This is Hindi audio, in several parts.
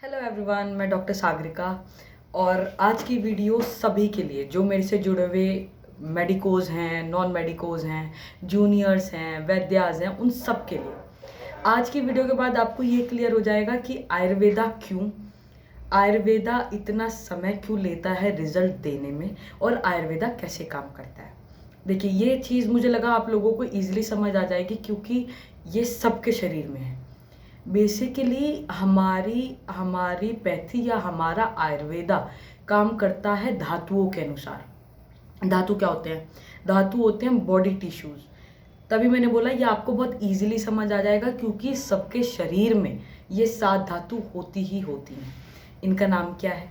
हेलो एवरीवन, मैं डॉक्टर सागरिका और आज की वीडियो सभी के लिए जो मेरे से जुड़े हुए मेडिकोज हैं, नॉन मेडिकोज हैं, जूनियर्स हैं, वैद्यास हैं, उन सब के लिए। आज की वीडियो के बाद आपको ये क्लियर हो जाएगा कि आयुर्वेदा इतना समय क्यों लेता है रिजल्ट देने में और आयुर्वेदा कैसे काम करता है। देखिए, ये चीज़ मुझे लगा आप लोगों को ईजिली समझ आ जाएगी क्योंकि ये सबके शरीर में है। बेसिकली हमारी पैथी या हमारा आयुर्वेदा काम करता है धातुओं के अनुसार। धातु क्या होते हैं? धातु होते हैं बॉडी टिश्यूज। तभी मैंने बोला ये आपको बहुत इजीली समझ आ जाएगा क्योंकि सबके शरीर में ये 7 धातु होती ही होती हैं। इनका नाम क्या है?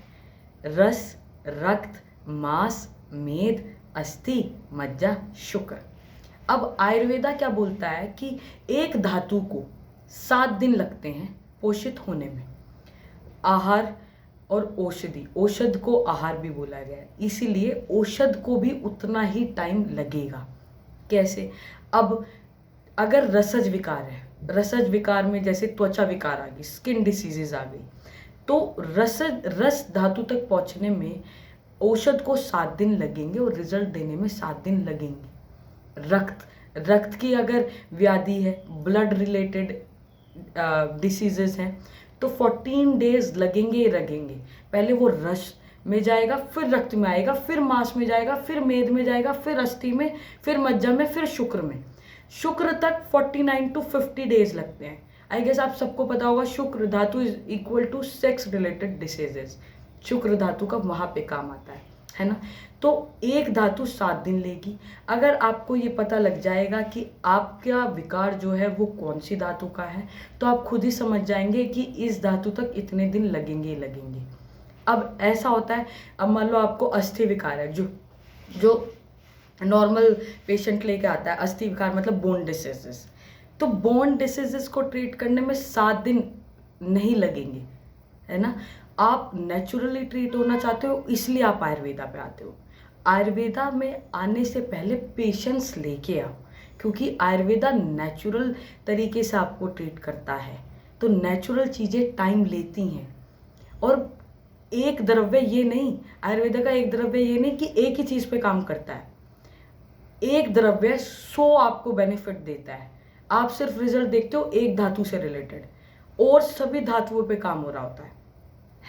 रस, रक्त, मांस, मेद, अस्थि, मज्जा, शुक्र। अब आयुर्वेदा क्या बोलता है कि एक धातु को 7 दिन लगते हैं पोषित होने में। आहार और औषधि, औषध को आहार भी बोला गया है, इसीलिए औषध को भी उतना ही टाइम लगेगा। कैसे? अब अगर रसज विकार है, रसज विकार में जैसे त्वचा विकार आ गई, स्किन डिसीजेज आ गई, तो रस धातु तक पहुंचने में औषध को 7 दिन लगेंगे और रिजल्ट देने में 7 दिन लगेंगे। रक्त की अगर व्याधि है, ब्लड रिलेटेड डिसीजेस हैं, तो 14 डेज लगेंगे। पहले वो रस में जाएगा, फिर रक्त में आएगा, फिर मांस में जाएगा, फिर मेद में जाएगा, फिर अस्थि में, फिर मज्जा में, फिर शुक्र में। शुक्र तक 49 to 50 डेज लगते हैं। आई गेस आप सबको पता होगा shukra dhatu is equal to sex related diseases. शुक्र धातु का वहां पे काम आता है ना। तो एक धातु 7 दिन लेगी। अगर आपको ये पता लग जाएगा कि आपका विकार जो है वो कौन सी धातु का है, तो आप खुद ही समझ जाएंगे कि इस धातु तक इतने दिन लगेंगे। अब ऐसा होता है, अब मान लो आपको अस्थि विकार है, जो नॉर्मल पेशेंट लेके आता है। अस्थि विकार मतलब बोन डिसीजेस। तो बोन डिसीजेस को ट्रीट करने में 7 दिन नहीं लगेंगे, है ना। आप नेचुरली ट्रीट होना चाहते हो, इसलिए आप आयुर्वेदा पे आते हो। आयुर्वेदा में आने से पहले पेशेंस लेके आओ, क्योंकि आयुर्वेदा नेचुरल तरीके से आपको ट्रीट करता है। तो नेचुरल चीज़ें टाइम लेती हैं। और एक द्रव्य ये नहीं, आयुर्वेदा का एक द्रव्य ये नहीं कि एक ही चीज़ पे काम करता है। एक द्रव्य 100 आपको बेनिफिट देता है। आप सिर्फ रिजल्ट देखते हो एक धातु से रिलेटेड, और सभी धातुओं पे काम हो रहा होता है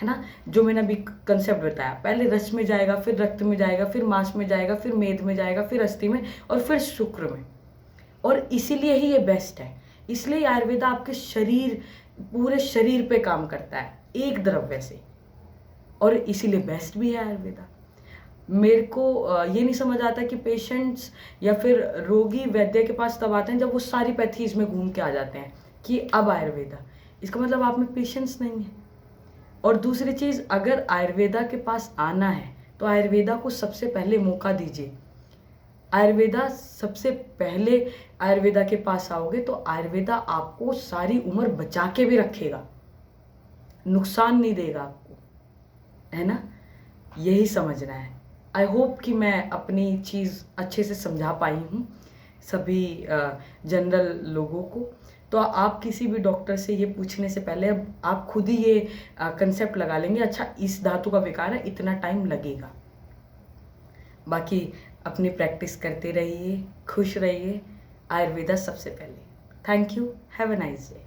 ना। जो मैंने अभी कंसेप्ट बताया, पहले रस में जाएगा, फिर रक्त में जाएगा, फिर मांस में जाएगा, फिर मेद में जाएगा, फिर अस्थि में, और फिर शुक्र में। और इसीलिए ही ये बेस्ट है। इसलिए आयुर्वेदा आपके शरीर, पूरे शरीर पे काम करता है एक द्रव्य से, और इसीलिए बेस्ट भी है आयुर्वेदा। मेरे को ये नहीं समझ आता कि पेशेंट्स या फिर रोगी वैद्य के पास तब आते हैं जब वो सारी पैथीज में घूम के आ जाते हैं कि अब आयुर्वेदा। इसका मतलब आप में पेशेंस नहीं है। और दूसरी चीज़, अगर आयुर्वेदा के पास आना है तो आयुर्वेदा को सबसे पहले मौका दीजिए। आयुर्वेदा के पास आओगे तो आयुर्वेदा आपको सारी उम्र बचा के भी रखेगा, नुकसान नहीं देगा आपको, है ना। यही समझना है। आई होप कि मैं अपनी चीज़ अच्छे से समझा पाई हूँ सभी जनरल लोगों को। तो आप किसी भी डॉक्टर से ये पूछने से पहले अब आप खुद ही ये कंसेप्ट लगा लेंगे, अच्छा इस धातु का विकार है, इतना टाइम लगेगा। बाकी अपनी प्रैक्टिस करते रहिए, खुश रहिए। आयुर्वेदा सबसे पहले। Thank you. Have a nice day.